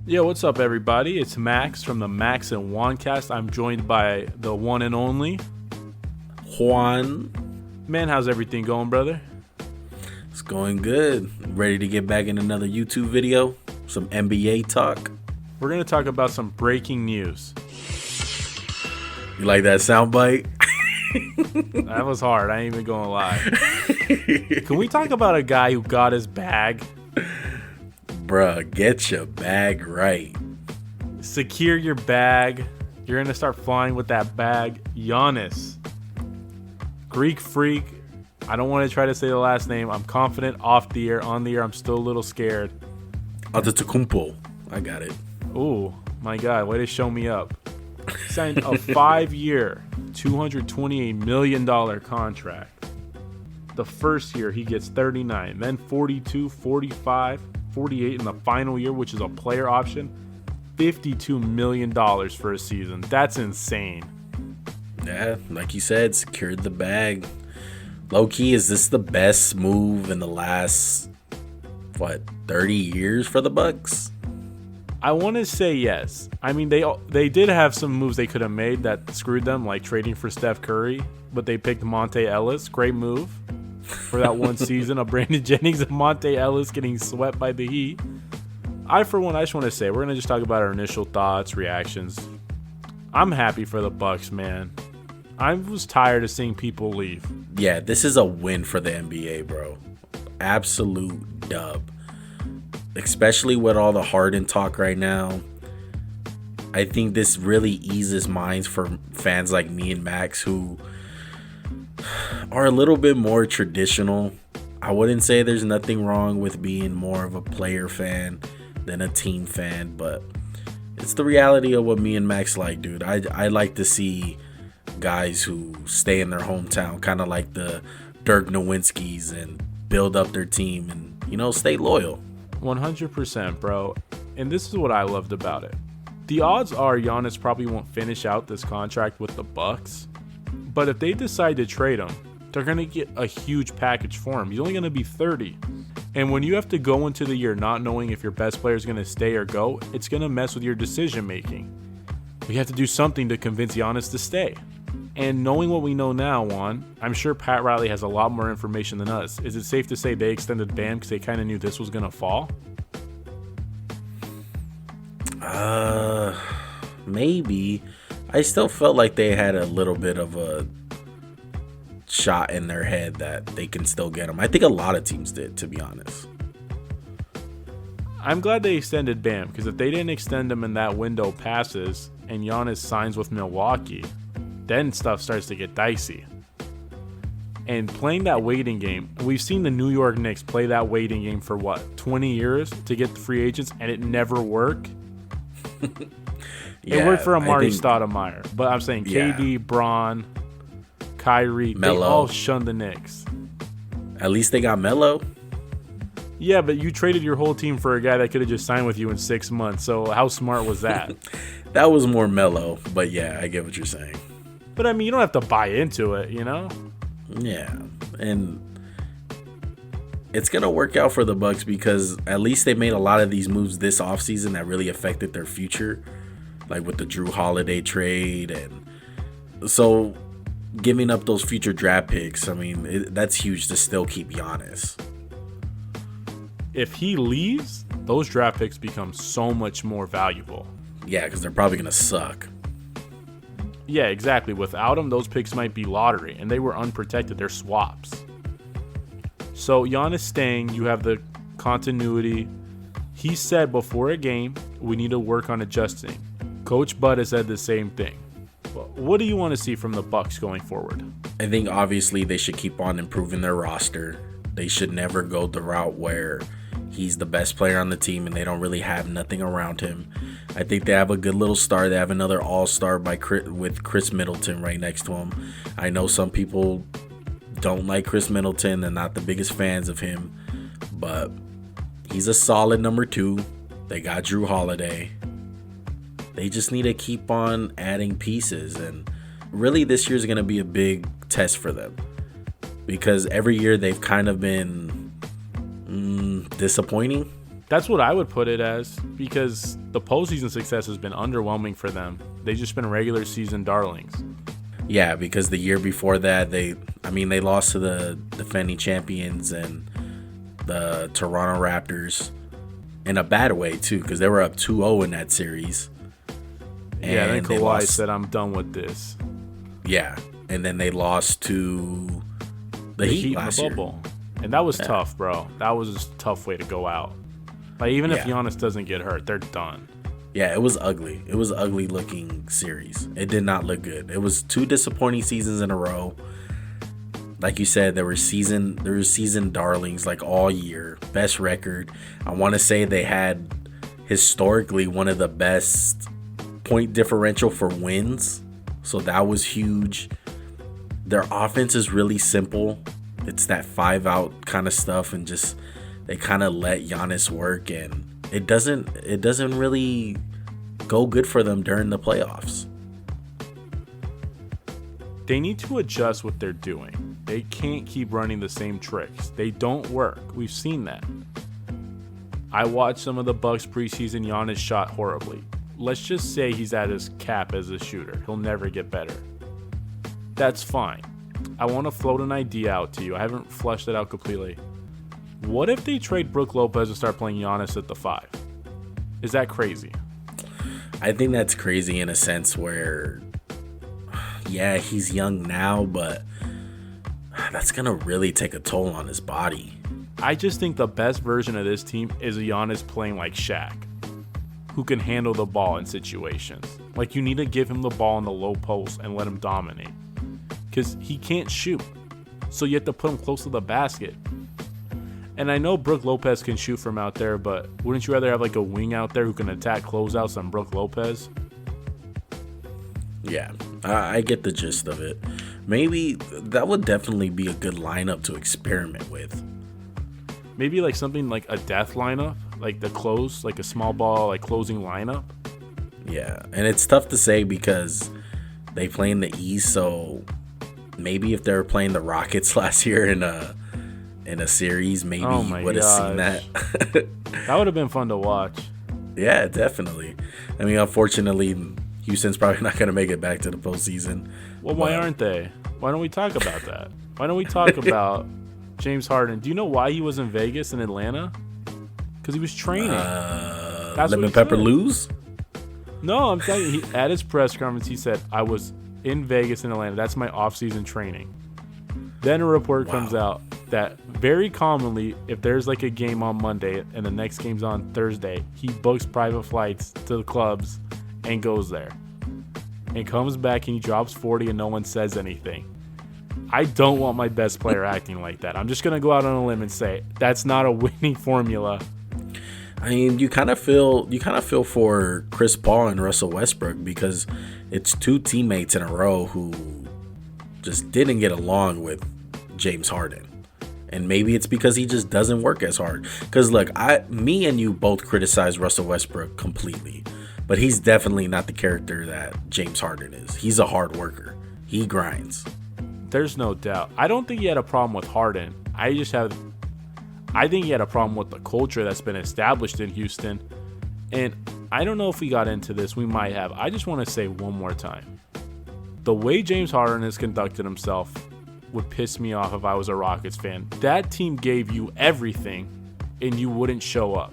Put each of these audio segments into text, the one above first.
Yo, what's up, everybody? It's Max from the Max&JuanCast. I'm joined by the one and only Juan. Man, how's everything going, brother? It's going good. Ready to get back in another YouTube video. Some NBA talk. We're going to talk about some breaking news. You like that soundbite? That was hard. I ain't even going to lie. Can we talk about a guy who got his bag? Bruh, get your bag right. Secure your bag. You're going to start flying with that bag. Giannis. Greek freak. I don't want to try to say the last name. I'm confident off the air. On the air, I'm still a little scared. Antetokounmpo. I got it. Ooh, my God. Way to show me up. Signed a 5-year, $228 million contract. The first year, he gets 39, then 42, 45, 48 in the final year, which is a player option. $52 million for a season. That's insane. Yeah, like you said, secured the bag. Low-key, is this the best move in the last, 30 years for the Bucks? I want to say yes. I mean, they did have some moves they could have made that screwed them, like trading for Steph Curry, but they picked Monte Ellis. Great move for that one season of Brandon Jennings and Monte Ellis getting swept by the Heat. For one, I just want to say, we're going to just talk about our initial thoughts, reactions. I'm happy for the Bucks, man. I was tired of seeing people leave. Yeah, this is a win for the NBA, bro. Absolute dub. Especially with all the Harden talk right now. I think this really eases minds for fans like me and Max who are a little bit more traditional. I wouldn't say there's nothing wrong with being more of a player fan than a team fan, but it's the reality of what me and Max like, dude. I like to see guys who stay in their hometown, kind of like the Dirk Nowinskis, and build up their team and, stay loyal. 100%, bro. And this is what I loved about it. The odds are Giannis probably won't finish out this contract with the Bucks. But if they decide to trade him, they're going to get a huge package for him. He's only going to be 30. And when you have to go into the year not knowing if your best player is going to stay or go, it's going to mess with your decision making. You have to do something to convince Giannis to stay. And knowing what we know now, Juan, I'm sure Pat Riley has a lot more information than us. Is it safe to say they extended Bam because they kind of knew this was going to fall? Maybe. I still felt like they had a little bit of a shot in their head that they can still get him. I think a lot of teams did, to be honest. I'm glad they extended Bam, because if they didn't extend him and that window passes and Giannis signs with Milwaukee, then stuff starts to get dicey. And playing that waiting game, we've seen the New York Knicks play that waiting game for 20 years to get the free agents, and it never worked. It worked for Amari Stoudemire, but I'm saying KD, Braun, Kyrie, Melo. They all shunned the Knicks. At least they got Melo. Yeah, but you traded your whole team for a guy that could have just signed with you in 6 months, so how smart was that? That was more Melo, but yeah, I get what you're saying. But I mean, you don't have to buy into it, Yeah, and it's going to work out for the Bucks because at least they made a lot of these moves this offseason that really affected their future, like with the Drew Holiday trade. And so giving up those future draft picks, I mean, that's huge to still keep Giannis. If he leaves, those draft picks become so much more valuable. Yeah, because they're probably going to suck. Yeah, exactly. Without him, those picks might be lottery, and they were unprotected. They're swaps. So Giannis staying, you have the continuity. He said before a game, we need to work on adjusting. Coach Bud has said the same thing. What do you want to see from the Bucks going forward? I think obviously they should keep on improving their roster. They should never go the route where he's the best player on the team and they don't really have nothing around him. I think they have a good little star. They have another all-star with Chris Middleton right next to him. I know some people don't like Chris Middleton. They're not the biggest fans of him, but he's a solid number 2. They got Drew Holiday. They just need to keep on adding pieces, and really this year is going to be a big test for them because every year they've kind of been disappointing. That's what I would put it as, because the postseason success has been underwhelming for them. They've just been regular season darlings. Yeah, because the year before that, they lost to the defending champions and the Toronto Raptors in a bad way, too, because they were up 2-0 in that series. Yeah, then Kawhi said, I'm done with this. Yeah, and then they lost to the Heat last year. And that was tough, bro. That was a tough way to go out. Like, even if Giannis doesn't get hurt, they're done. Yeah, it was ugly. It was an ugly looking series. It did not look good. It was 2 disappointing seasons in a row. Like you said, there were season darlings like all year. Best record. I want to say they had historically one of the best point differential for wins. So that was huge. Their offense is really simple. It's that 5-out kind of stuff, and just they kind of let Giannis work, and it doesn't really go good for them during the playoffs. They need to adjust what they're doing. They can't keep running the same tricks. They don't work. We've seen that. I watched some of the Bucks preseason. Giannis shot horribly. Let's just say he's at his cap as a shooter. He'll never get better. That's fine. I want to float an idea out to you. I haven't fleshed it out completely. What if they trade Brook Lopez and start playing Giannis at the 5? Is that crazy? I think that's crazy in a sense where, yeah, he's young now, but that's going to really take a toll on his body. I just think the best version of this team is a Giannis playing like Shaq, who can handle the ball in situations. Like, you need to give him the ball in the low post and let him dominate, because he can't shoot. So you have to put him close to the basket. And I know Brook Lopez can shoot from out there, but wouldn't you rather have like a wing out there who can attack closeouts than Brook Lopez? Yeah, I get the gist of it. Maybe that would definitely be a good lineup to experiment with. Maybe like something like a death lineup, like the close, like a small ball, like closing lineup. Yeah, and it's tough to say because they play in the East, so maybe if they were playing the Rockets last year in a series, maybe you would have seen that. That would have been fun to watch. Yeah, definitely. I mean, unfortunately, Houston's probably not going to make it back to the postseason. Well, why aren't they? Why don't we talk about that? Why don't we talk about James Harden? Do you know why he was in Vegas and Atlanta? Because he was training. That's Lemon Pepper lose? No, I'm telling you, at his press conference, he said, I was in Vegas and Atlanta. That's my off-season training. Then a report comes out that very commonly, if there's like a game on Monday and the next game's on Thursday, he books private flights to the clubs and goes there. And comes back and he drops 40 and no one says anything. I don't want my best player acting like that. I'm just going to go out on a limb and say that's not a winning formula. I mean, you kind of feel for Chris Paul and Russell Westbrook, because it's 2 teammates in a row who just didn't get along with James Harden. And maybe it's because he just doesn't work as hard. Because look, me and you both criticize Russell Westbrook completely, but he's definitely not the character that James Harden is. He's a hard worker. He grinds. There's no doubt. I don't think he had a problem with Harden. I think he had a problem with the culture that's been established in Houston. And I don't know if we got into this. We might have. I just want to say one more time. The way James Harden has conducted himself would piss me off if I was a Rockets fan. That team gave you everything and you wouldn't show up.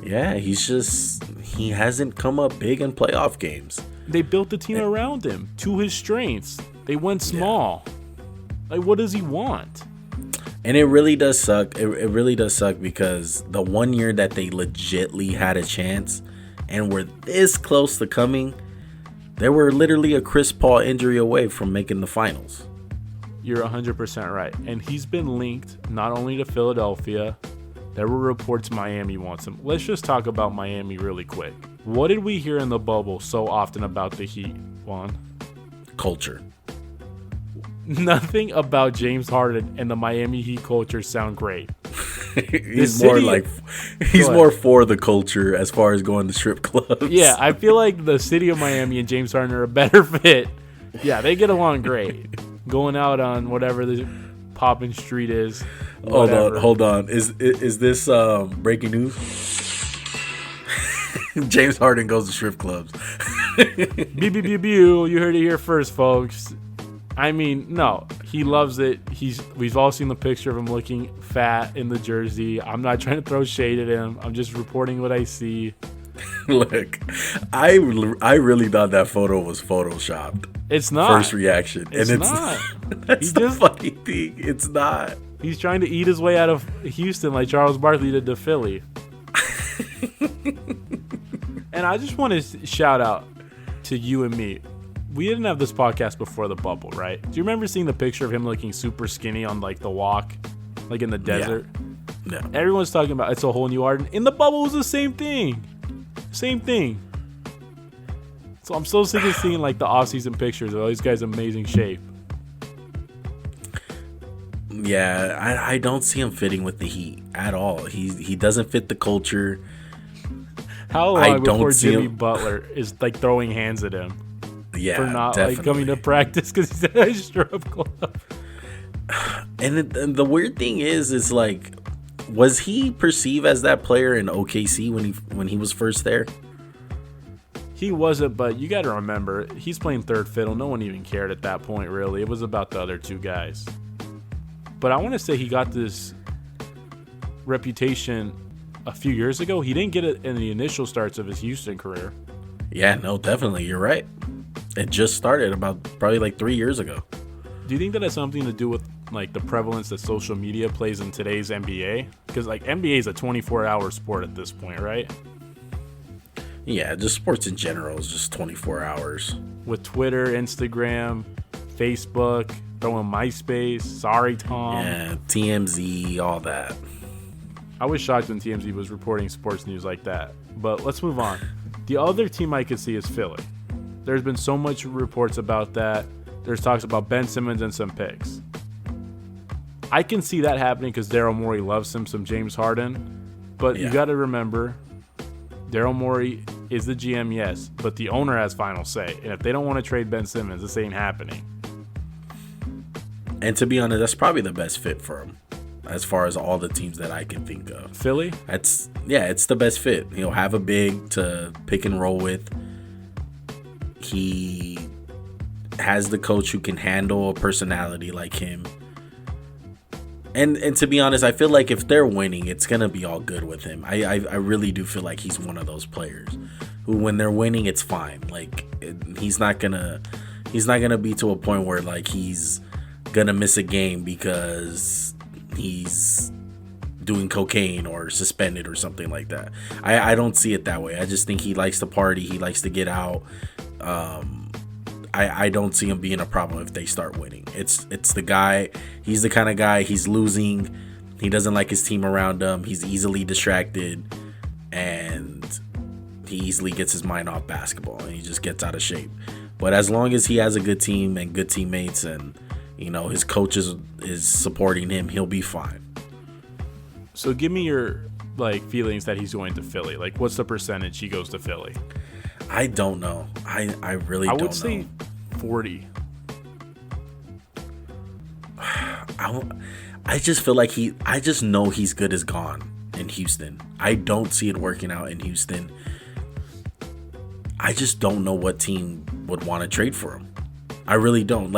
Yeah, he hasn't come up big in playoff games. They built the team around him to his strengths. They went small. Yeah. Like, what does he want? And it really does suck. It really does suck because the one year that they legitly had a chance and were this close to coming, they were literally a Chris Paul injury away from making the finals. You're 100% right. And he's been linked not only to Philadelphia. There were reports Miami wants him. Let's just talk about Miami really quick. What did we hear in the bubble so often about the Heat, Juan? Culture. Nothing about James Harden and the Miami Heat culture sound great. He's more for the culture as far as going to strip clubs. Yeah, I feel like the city of Miami and James Harden are a better fit. Yeah, they get along great. Going out on whatever the poppin' street is. Hold on. Is this breaking news? James Harden goes to strip clubs. You heard it here first, folks. I mean, no, he loves it. We've all seen the picture of him looking fat in the jersey. I'm not trying to throw shade at him. I'm just reporting what I see. Look, I really thought that photo was photoshopped. It's not. First reaction. It's and it's not. That's the funny thing. It's not. He's trying to eat his way out of Houston like Charles Barkley did to Philly. And I just want to shout out to you and me. We didn't have this podcast before the bubble, right? Do you remember seeing the picture of him looking super skinny on like the walk, like in the desert? Yeah. No. Everyone's talking about it's a whole new Harden. In the bubble was the same thing. Same thing. So I'm so sick of seeing like the off-season pictures of all these guys' amazing shape. Yeah, I don't see him fitting with the Heat at all. He doesn't fit the culture. How long before Jimmy Butler is like throwing hands at him? Yeah, for not definitely. like coming to practice because he's at a strip club. And the weird thing is like, was he perceived as that player in OKC when he was first there? He wasn't, but you got to remember, he's playing third fiddle. No one even cared at that point, really. It was about the other two guys. But I want to say he got this reputation a few years ago. He didn't get it in the initial starts of his Houston career. Yeah, no, definitely. You're right. It just started about probably like 3 years ago. Do you think that has something to do with like the prevalence that social media plays in today's NBA? Because like NBA is a 24-hour sport at this point, right? Yeah, just sports in general is just 24 hours. With Twitter, Instagram, Facebook, throwing MySpace, sorry Tom. Yeah, TMZ, all that. I was shocked when TMZ was reporting sports news like that. But let's move on. The other team I could see is Philly. There's been so much reports about that. There's talks about Ben Simmons and some picks. I can see that happening because Daryl Morey loves him some James Harden. But you got to remember, Daryl Morey is the GM, yes, but the owner has final say. And if they don't want to trade Ben Simmons, this ain't happening. And to be honest, that's probably the best fit for him as far as all the teams that I can think of. Philly? It's the best fit. He'll have a big to pick and roll with. He has the coach who can handle a personality like him. And to be honest, I feel like if they're winning, it's going to be all good with him. I really do feel like he's one of those players who, when they're winning, it's fine. Like, he's not going to be to a point where like he's going to miss a game because he's doing cocaine or suspended or something like that. I don't see it that way. I just think he likes to party. He likes to get out. I don't see him being a problem if they start winning. It's the guy. He's the kind of guy. He's losing. He doesn't like his team around him. He's easily distracted, and he easily gets his mind off basketball, and he just gets out of shape. But as long as he has a good team and good teammates, and his coach is supporting him, he'll be fine. So give me your feelings that he's going to Philly. Like, what's the percentage he goes to Philly? I don't know. I really don't know. I would say 40. I just feel like I just know he's good as gone in Houston. I don't see it working out in Houston. I just don't know what team would want to trade for him. I really don't.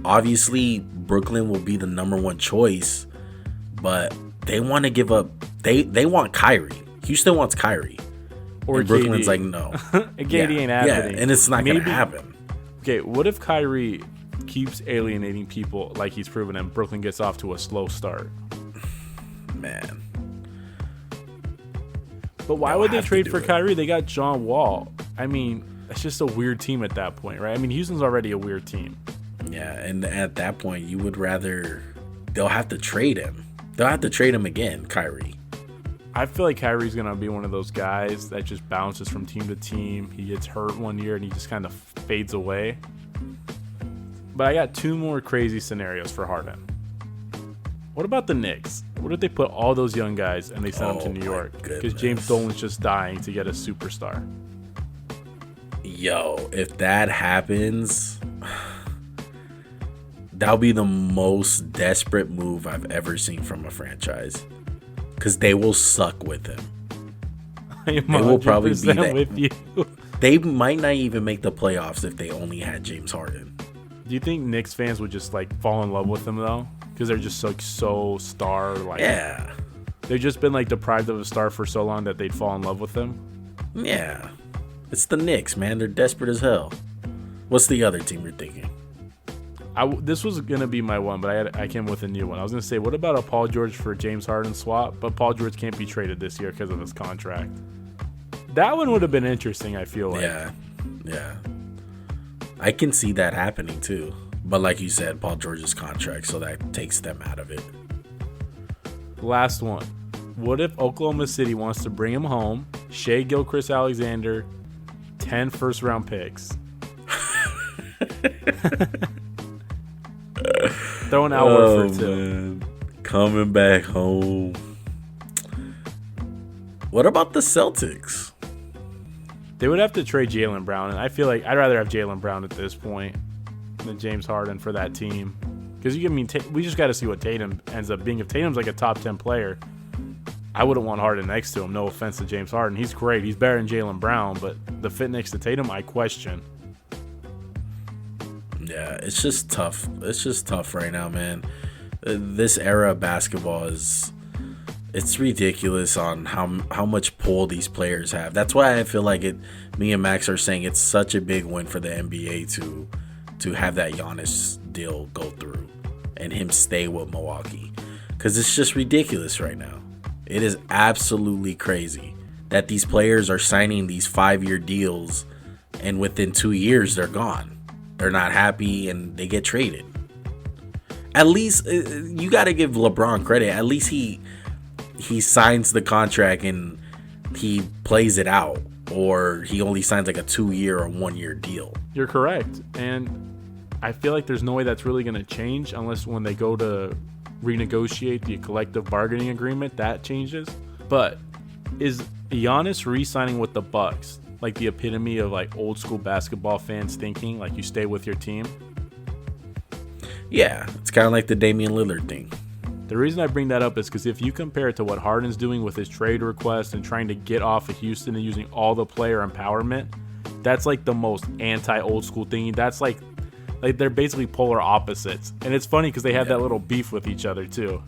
Obviously Brooklyn will be the number one choice, but they want to give up. They want Kyrie. Houston wants Kyrie. Or and Brooklyn's like, no. KD ain't happening. Yeah, and it's not going to happen. Okay, what if Kyrie keeps alienating people like he's proven and Brooklyn gets off to a slow start? Man. But why would they trade for Kyrie? They got John Wall. I mean, it's just a weird team at that point, right? I mean, Houston's already a weird team. Yeah, and at that point, you would rather... They'll have to trade him. They'll have to trade him again, Kyrie. I feel like Kyrie's going to be one of those guys that just bounces from team to team. He gets hurt one year and he just kind of fades away. But I got two more crazy scenarios for Harden. What about the Knicks? What if they put all those young guys and they send them to New York? Because James Dolan's just dying to get a superstar. Yo, if that happens... That'll be the most desperate move I've ever seen from a franchise. Because they will suck with him. They will probably be that. With you. They might not even make the playoffs if they only had James Harden. Do you think Knicks fans would just like fall in love with him though? Because they're just like so star like. Yeah. They've just been like deprived of a star for so long that they'd fall in love with him. Yeah. It's the Knicks, man. They're desperate as hell. What's the other team you're thinking? This was going to be my one, but I came with a new one. I was going to say, what about a Paul George for James Harden swap? But Paul George can't be traded this year because of his contract. That one would have been interesting, I feel like. Yeah. I can see that happening too. But like you said, Paul George's contract, so that takes them out of it. Last one. What if Oklahoma City wants to bring him home, Shea Gilgeous-Alexander, 10 first-round picks? Throw an hour for two. Man. Coming back home. What about the Celtics? They would have to trade Jaylen Brown, and I feel like I'd rather have Jaylen Brown at this point than James Harden for that team. Because we just got to see what Tatum ends up being. If Tatum's like a top 10 player, I wouldn't want Harden next to him. No offense to James Harden. He's great. He's better than Jaylen Brown, but the fit next to Tatum, I question. Yeah, it's just tough. It's just tough right now, man. This era of basketball it's ridiculous on how much pull these players have. That's why I feel like me and Max are saying it's such a big win for the NBA to have that Giannis deal go through and him stay with Milwaukee. Because it's just ridiculous right now. It is absolutely crazy that these players are signing these 5-year deals and within 2 years they're gone. They're not happy and they get traded. At least you got to give LeBron credit. At least he signs the contract and he plays it out, or he only signs like a 2-year or 1-year deal. You're correct. And I feel like there's no way that's really going to change unless when they go to renegotiate the collective bargaining agreement, that changes. But is Giannis re-signing with the Bucks like the epitome of like old school basketball fans thinking, like you stay with your team? Yeah, it's kind of like the Damian Lillard thing. The reason I bring that up is because if you compare it to what Harden's doing with his trade request and trying to get off of Houston and using all the player empowerment, that's like the most anti-old school thing. That's like they're basically polar opposites. And it's funny because they have that little beef with each other too.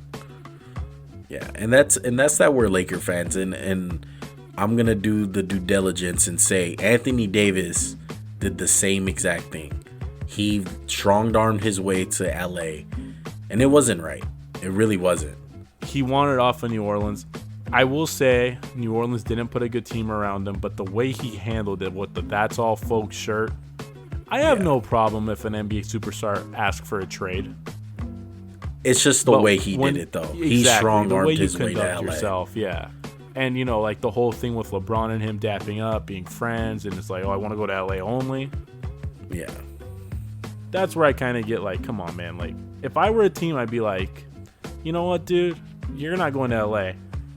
Yeah, and that's that we're Laker fans, and I'm gonna do the due diligence and say Anthony Davis did the same exact thing. He strong-armed his way to LA, and it wasn't right. It really wasn't. He wanted off of New Orleans. I will say New Orleans didn't put a good team around him, but the way he handled it with the "That's All Folks" shirt, I have no problem if an NBA superstar asks for a trade. It's just the way he did it, though. Exactly, he strong-armed his way to LA. Yourself, yeah. And, you know, like the whole thing with LeBron and him dapping up, being friends, and it's like, oh, I want to go to LA only. Yeah. That's where I kind of get like, come on, man. Like, if I were a team, I'd be like, you know what, dude? You're not going to LA.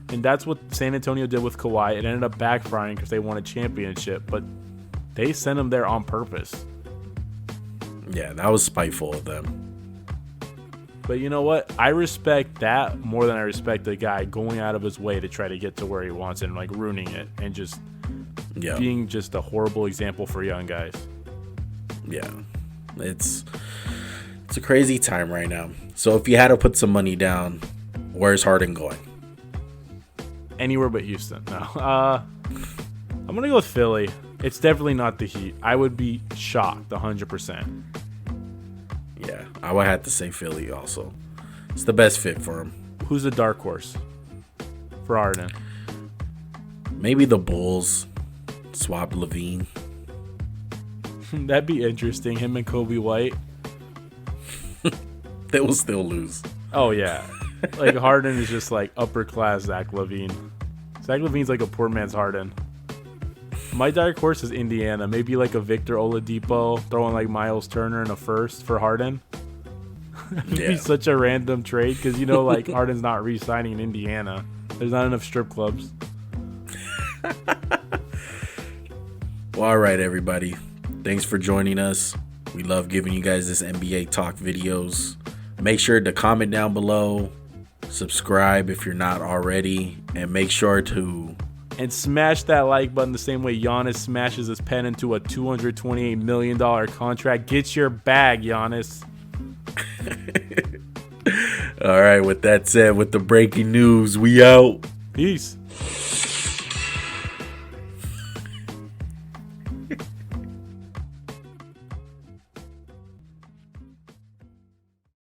And that's what San Antonio did with Kawhi. It ended up backfiring because they won a championship, but they sent him there on purpose. Yeah, that was spiteful of them. But you know what? I respect that more than I respect the guy going out of his way to try to get to where he wants and like ruining it and just being just a horrible example for young guys. Yeah. It's a crazy time right now. So if you had to put some money down, where's Harden going? Anywhere but Houston. No. I'm going to go with Philly. It's definitely not the Heat. I would be shocked 100%. Yeah, I would have to say Philly also. It's the best fit for him. Who's the dark horse for Harden? Maybe the Bulls. Swap Levine. That'd be interesting. Him and Kobe White. They will still lose. Oh, yeah. Like, Harden is just like upper class Zach LaVine. Zach LaVine's like a poor man's Harden. My dark horse is Indiana. Maybe like a Victor Oladipo throwing like Miles Turner in a first for Harden. It'd be such a random trade because, you know, like Harden's not re-signing in Indiana. There's not enough strip clubs. Well, all right, everybody. Thanks for joining us. We love giving you guys this NBA talk videos. Make sure to comment down below, subscribe if you're not already, and make sure to smash that like button the same way Giannis smashes his pen into a $228 million contract. Get your bag, Giannis. All right, with that said, with the breaking news, we out. Peace.